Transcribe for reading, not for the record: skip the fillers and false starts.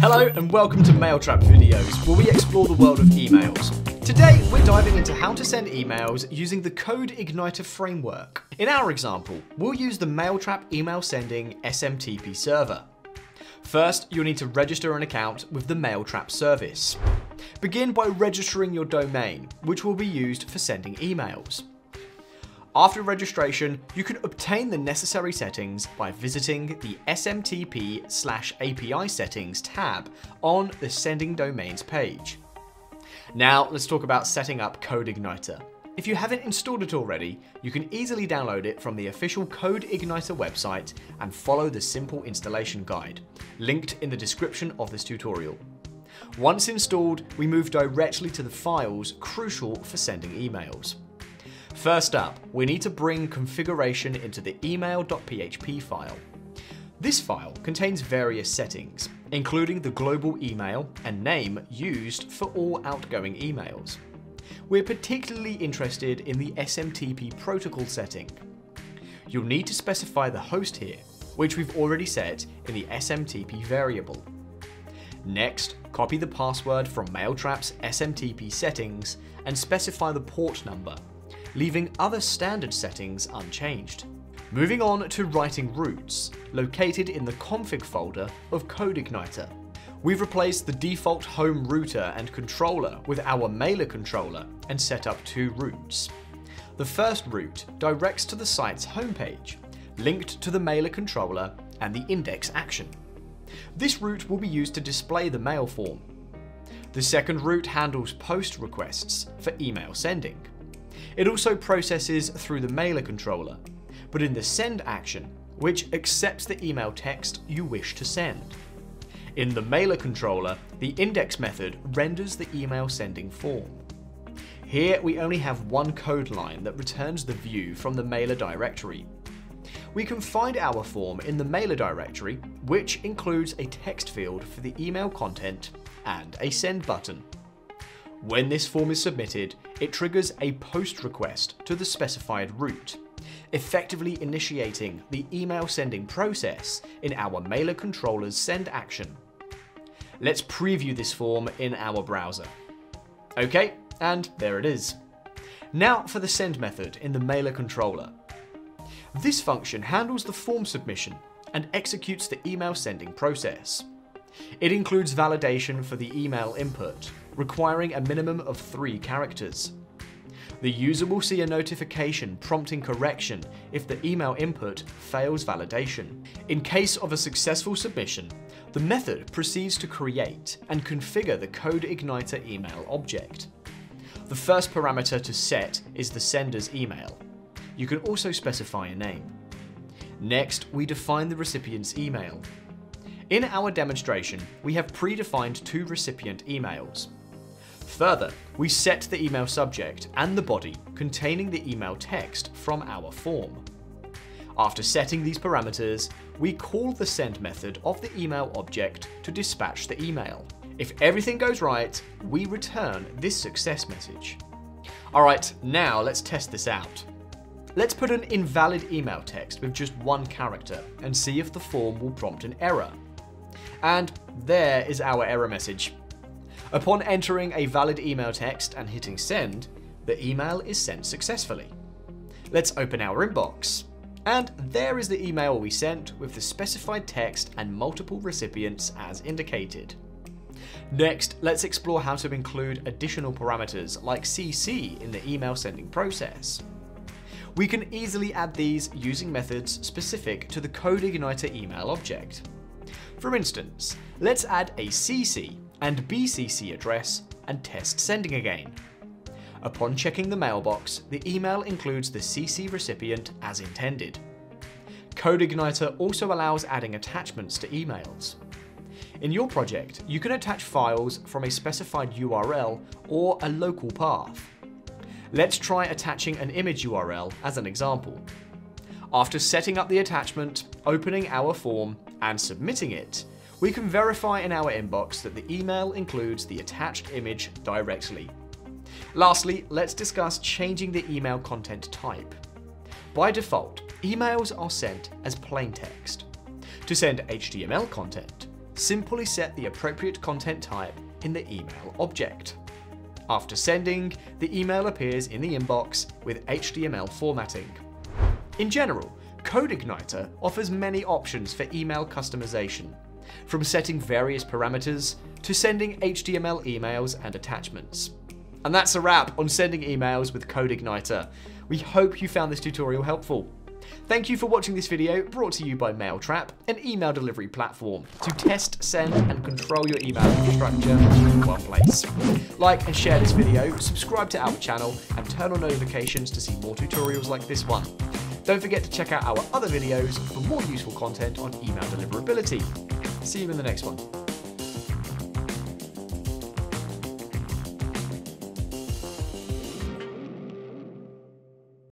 Hello and welcome to Mailtrap videos, where we explore the world of emails. Today we're diving into how to send emails using the CodeIgniter framework. In our example, we'll use the Mailtrap email sending SMTP server. First, you'll need to register an account with the Mailtrap service. Begin by registering your domain, which will be used for sending emails. After registration, you can obtain the necessary settings by visiting the SMTP/API settings tab on the Sending Domains page. Now let's talk about setting up CodeIgniter. If you haven't installed it already, you can easily download it from the official CodeIgniter website and follow the simple installation guide, linked in the description of this tutorial. Once installed, we move directly to the files crucial for sending emails. First up, we need to bring configuration into the email.php file. This file contains various settings, including the global email and name used for all outgoing emails. We're particularly interested in the SMTP protocol setting. You'll need to specify the host here, which we've already set in the SMTP variable. Next, copy the password from Mailtrap's SMTP settings and specify the port number, leaving other standard settings unchanged. Moving on to writing routes, located in the config folder of CodeIgniter. We've replaced the default home router and controller with our mailer controller and set up two routes. The first route directs to the site's homepage, linked to the mailer controller and the index action. This route will be used to display the mail form. The second route handles post requests for email sending. It also processes through the mailer controller, but in the send action, which accepts the email text you wish to send. In the mailer controller, the index method renders the email sending form. Here we only have one code line that returns the view from the mailer directory. We can find our form in the mailer directory, which includes a text field for the email content and a send button. When this form is submitted, it triggers a post request to the specified route, effectively initiating the email sending process in our mailer controller's send action. Let's preview this form in our browser. Okay, and there it is. Now for the send method in the mailer controller. This function handles the form submission and executes the email sending process. It includes validation for the email input, requiring a minimum of 3 characters. The user will see a notification prompting correction if the email input fails validation. In case of a successful submission, the method proceeds to create and configure the CodeIgniter email object. The first parameter to set is the sender's email. You can also specify a name. Next, we define the recipient's email. In our demonstration, we have predefined 2 recipient emails. Further, we set the email subject and the body containing the email text from our form. After setting these parameters, we call the send method of the email object to dispatch the email. If everything goes right, we return this success message. Alright, now let's test this out. Let's put an invalid email text with just 1 character and see if the form will prompt an error. And there is our error message. Upon entering a valid email text and hitting send, the email is sent successfully. Let's open our inbox. And there is the email we sent with the specified text and multiple recipients as indicated. Next, let's explore how to include additional parameters like CC in the email sending process. We can easily add these using methods specific to the CodeIgniter email object. For instance, let's add a CC and BCC address and test sending again. Upon checking the mailbox, the email includes the CC recipient as intended. CodeIgniter also allows adding attachments to emails. In your project, you can attach files from a specified URL or a local path. Let's try attaching an image URL as an example. After setting up the attachment, opening our form, and submitting it, we can verify in our inbox that the email includes the attached image directly. Lastly, let's discuss changing the email content type. By default, emails are sent as plain text. To send HTML content, simply set the appropriate content type in the email object. After sending, the email appears in the inbox with HTML formatting. In general, CodeIgniter offers many options for email customization, from setting various parameters to sending HTML emails and attachments. And that's a wrap on sending emails with CodeIgniter. We hope you found this tutorial helpful. Thank you for watching this video brought to you by Mailtrap, an email delivery platform to test, send and control your email infrastructure in one place. Like and share this video, subscribe to our channel and turn on notifications to see more tutorials like this one. Don't forget to check out our other videos for more useful content on email deliverability. See you in the next one.